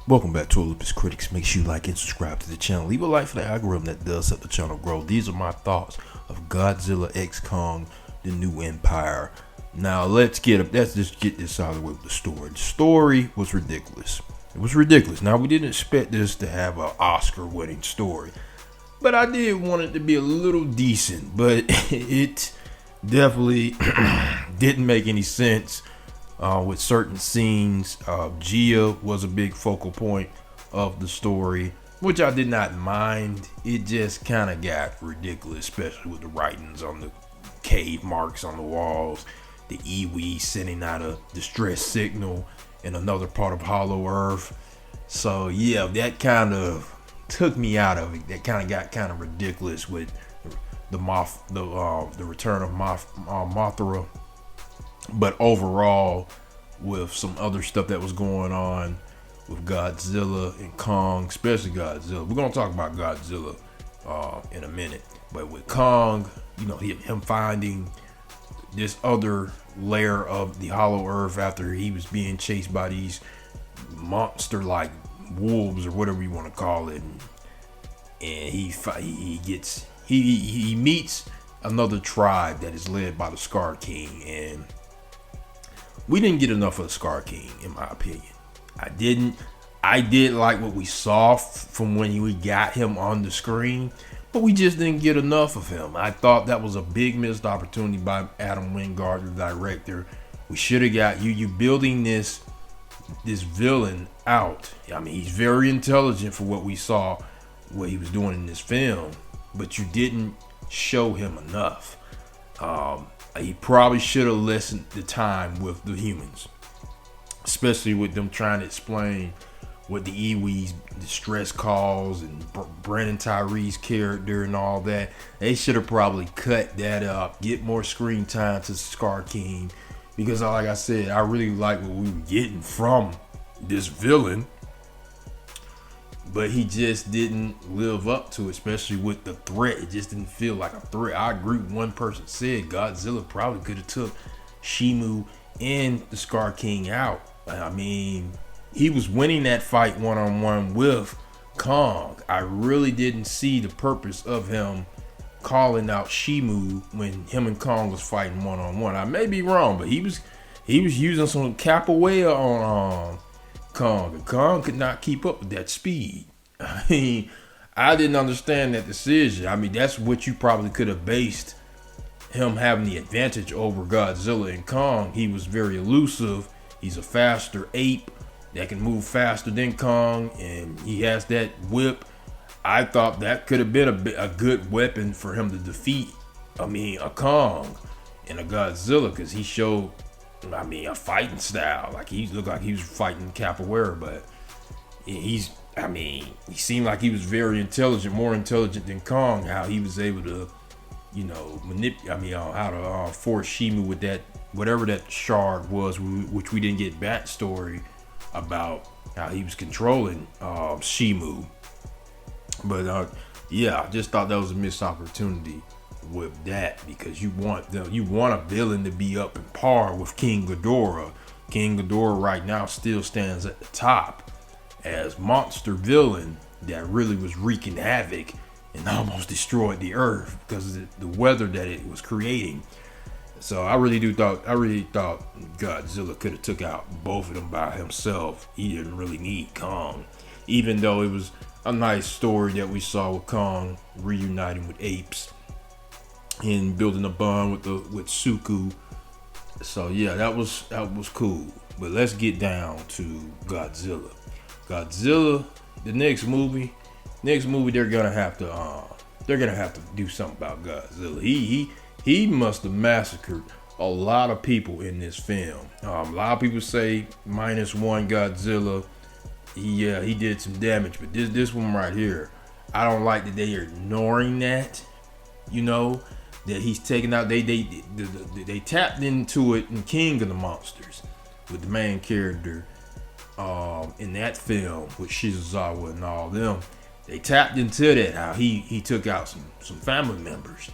Welcome back to Olympus Critics. Make sure you like and subscribe to the channel. Leave a like for the algorithm that does help the channel grow. These are my thoughts of Godzilla X Kong, the New Empire. Now let's just get this out of the way with the story. The story was ridiculous. It was ridiculous. Now we didn't expect this to have an Oscar-winning story, but I did want it to be a little decent. But it definitely didn't make any sense. With certain scenes, Gia was a big focal point of the story, which I did not mind. It just kind of got ridiculous, especially with the writings on the cave marks on the walls, the Iwi sending out a distress signal in another part of Hollow Earth. So yeah, that kind of took me out of it. That kind of got kind of ridiculous with the return of Mothra. But overall, with some other stuff that was going on with Godzilla and Kong, especially Godzilla, we're gonna talk about Godzilla in a minute. But with Kong, you know, him finding this other layer of the Hollow Earth after he was being chased by these monster-like wolves or whatever you want to call it, and he meets another tribe that is led by the Scar King, and we didn't get enough of the Scar King, in my opinion. I didn't. I did like what we saw from when we got him on the screen, but we just didn't get enough of him. I thought that was a big missed opportunity by Adam Wingard, the director. We should have got you building this villain out. I mean, he's very intelligent for what we saw, what he was doing in this film, but you didn't show him enough. He probably should have listened the time with the humans, especially with them trying to explain what the Iwi's distress calls and Brandon Tyree's character and all that. They should have probably cut that up, get more screen time to Scar King, because like I said, I really like what we were getting from this villain, but he just didn't live up to it, especially with the threat. It just didn't feel like a threat. I agree with one person said Godzilla probably could have took Shimu and the Scar King out. I mean, he was winning that fight one-on-one with Kong. I really didn't see the purpose of him calling out Shimu when him and Kong was fighting one-on-one. I may be wrong, but he was using some capoeira on Kong, and Kong could not keep up with that speed. I mean, I didn't understand that decision. I mean, that's what you probably could have based him having the advantage over Godzilla and Kong. He was very elusive. He's a faster ape that can move faster than Kong, and he has that whip. I thought that could have been a good weapon for him to defeat, a Kong and a Godzilla, because he showed, a fighting style. Like, he looked like he was fighting capoeira, but he seemed like he was very intelligent, more intelligent than Kong. How he was able to, how to force Shimu with that, whatever that shard was, which we didn't get backstory about how he was controlling Shimu. But I just thought that was a missed opportunity with that, because you want a villain to be up in par with King Ghidorah. King Ghidorah right now still stands at the top as monster villain that really was wreaking havoc and almost destroyed the earth because of the weather that it was creating. So I really thought Godzilla could have took out both of them by himself. He didn't really need Kong, even though it was a nice story that we saw with Kong reuniting with apes and building a bond with Suku. So yeah, that was cool. But let's get down to Godzilla. Godzilla, the next movie, they're gonna have to do something about Godzilla. He must have massacred a lot of people in this film. A lot of people say -1 Godzilla. He did some damage, but this one right here, I don't like that they are ignoring that. That he's taking out. They tapped into it in King of the Monsters with the main character in that film with Shizusawa and all them. They tapped into that, how he took out some family members.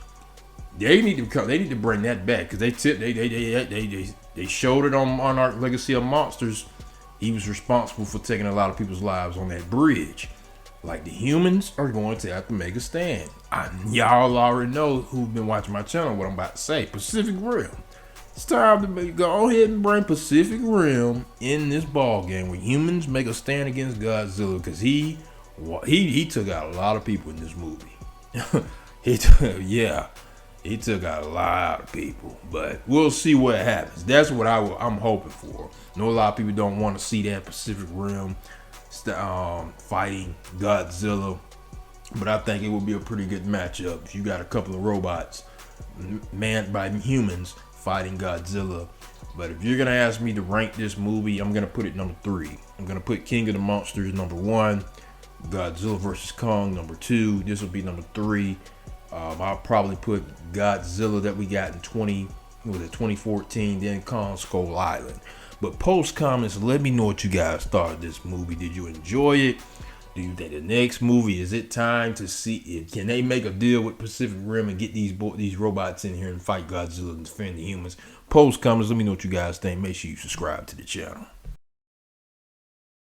They need to bring that back, because they showed it on our Legacy of Monsters He was responsible for taking a lot of people's lives on that bridge. Like, the humans are going to have to make a stand. Y'all already know who've been watching my channel what I'm about to say. Pacific Rim. It's time to go ahead and bring Pacific Rim in this ball game where humans make a stand against Godzilla, because he took out a lot of people in this movie. he took out a lot of people, but we'll see what happens. That's what I'm hoping for. I know a lot of people don't want to see that Pacific Rim fighting Godzilla, but I think it would be a pretty good matchup if you got a couple of robots manned by humans fighting Godzilla. But if you're gonna ask me to rank this movie, I'm gonna put it number 3. I'm gonna put King of the Monsters number 1, Godzilla vs. Kong number 2. This will be number 3. I'll probably put Godzilla that we got in 2014, then Kong Skull Island. But post comments, let me know what you guys thought of this movie. Did you enjoy it? Do you think the next movie, is it time to see it? Can they make a deal with Pacific Rim and get these robots in here and fight Godzilla and defend the humans? Post comments, let me know what you guys think. Make sure you subscribe to the channel.